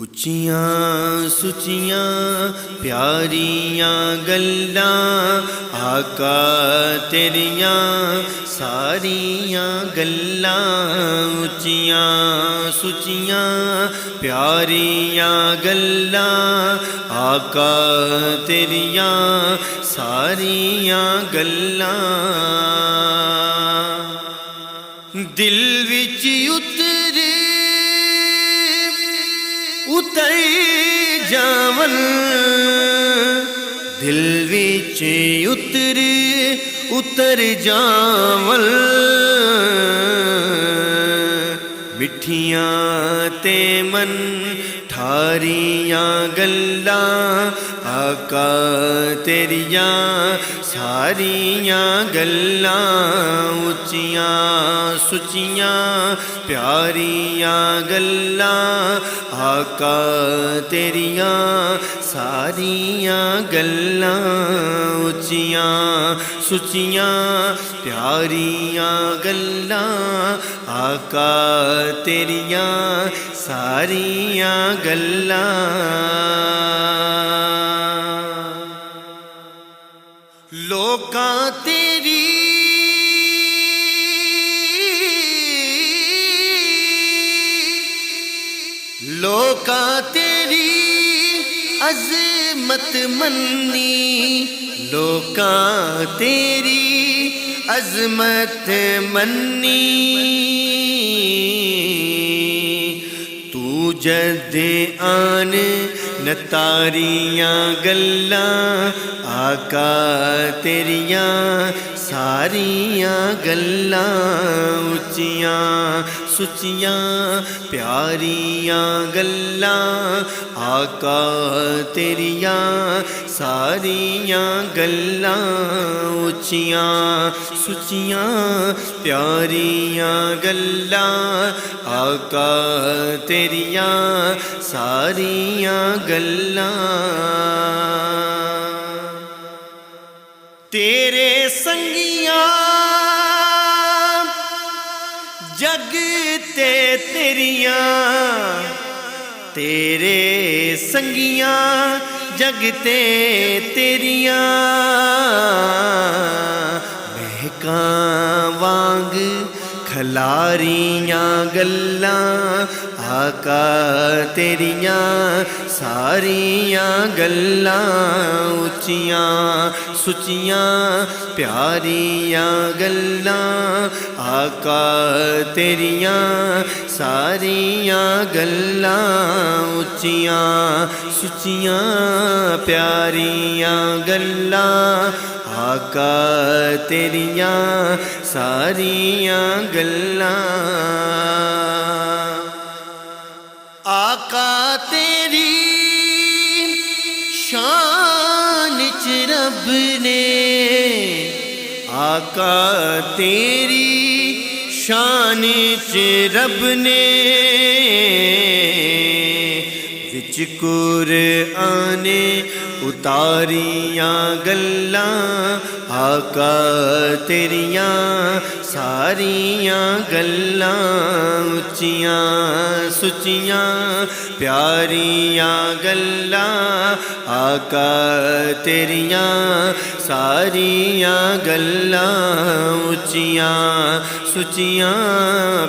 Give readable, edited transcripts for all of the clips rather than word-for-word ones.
اچیاں سچیاں پیاریاں گلاں آقا تیریاں ساریاں گلاں اچیاں سچیاں پیاریاں گلاں آقا تیریاں ساریاں گلاں دل وچ اتر جاون دل وچ اتر جاون مٹھیاں تے من ٹھاریاں گلاں آقا تیریاں ساریاں گلاں اچیاں سچیاں پیاریاں گلاں آقا تیریاں ساریاں گلاں اچیاں سچیاں پیاریاں گلاں آقا تیریاں ساریاں گلاں لوکاں تیری لوکاں تیری عظمت منی لوکاں تیری عظمت منی تو جد آن نتاریاں گلاں آقا تیریاں ساریاں گلاں اچیاں سچیاں پیاریاں گلاں آقا تیریاں ساریاں گلاں اچیاں سچیاں پیاریاں گلاں آقا تیریاں ساریاں گلاں تیرے سنگیاں جگ تے تیریاں تیرے سنگیاں جگ تے تیریاں مہکاں وانگ کھلاریاں گلاں آقا تیریاں ساریاں گلاں اچیاں سچیاں پیاریاں گلاں آقا تیریاں ساریاں گلاں اچیاں سچیاں پیاریاں گلاں آقا تیریاں ساریاں گلاں آقا تیری شان چ رب نے آقا تیری شان چ رب نے وچ قرآن اتاریاں گلاں آقا تیریاں ساریاں گلاں اچیاں سچیاں پیاریاں گلاں آقا تیریاں ساریاں گلاں اچیاں سچیاں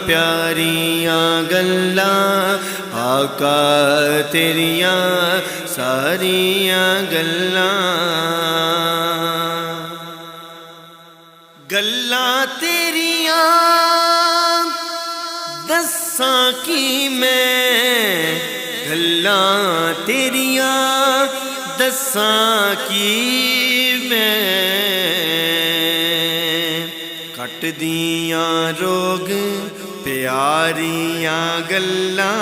پیاریاں گلاں آقا تیریاں ساریاں گلاں گلاں تیریاں دساں کی میں گلاں تیریاں دساں کی میں کٹ دیاں روگ پیاریاں گلاں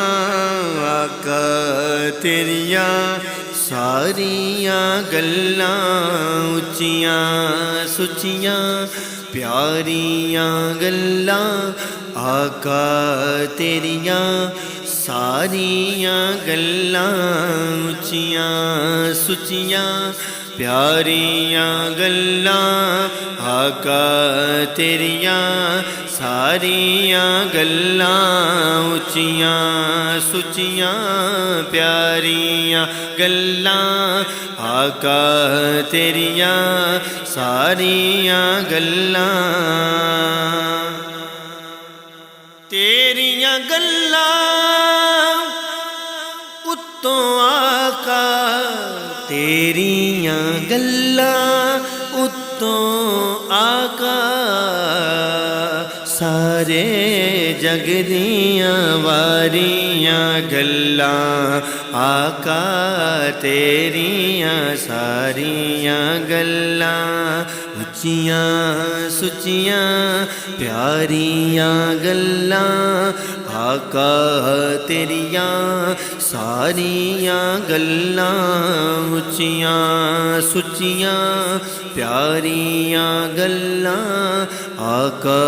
آقا تیریاں ساریاں گلاں اچیاں سچیاں پیاریاں گلاں آقا تیریاں ساریاں گلاں اچیاں سچیاں پیاریاں گلاں آقا تیریاں ساریاں گلاں اچیاں سچیاں پیاریاں گلاں آقا تیریاں ساریاں گلاں تیریاں گلاں اتوں آقا تیریاں گلاں اتوں آقا سارے جگ دیاں واریاں گلاں آقا تیریاں ساریاں گلاں اچیاں سچیاں پیاریاں گلاں آقا تیریاں ساریاں گلاں اچیاں سچیاں پیاریاں گلاں آقا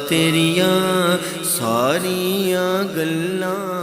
تیریاں ساریاں گلاں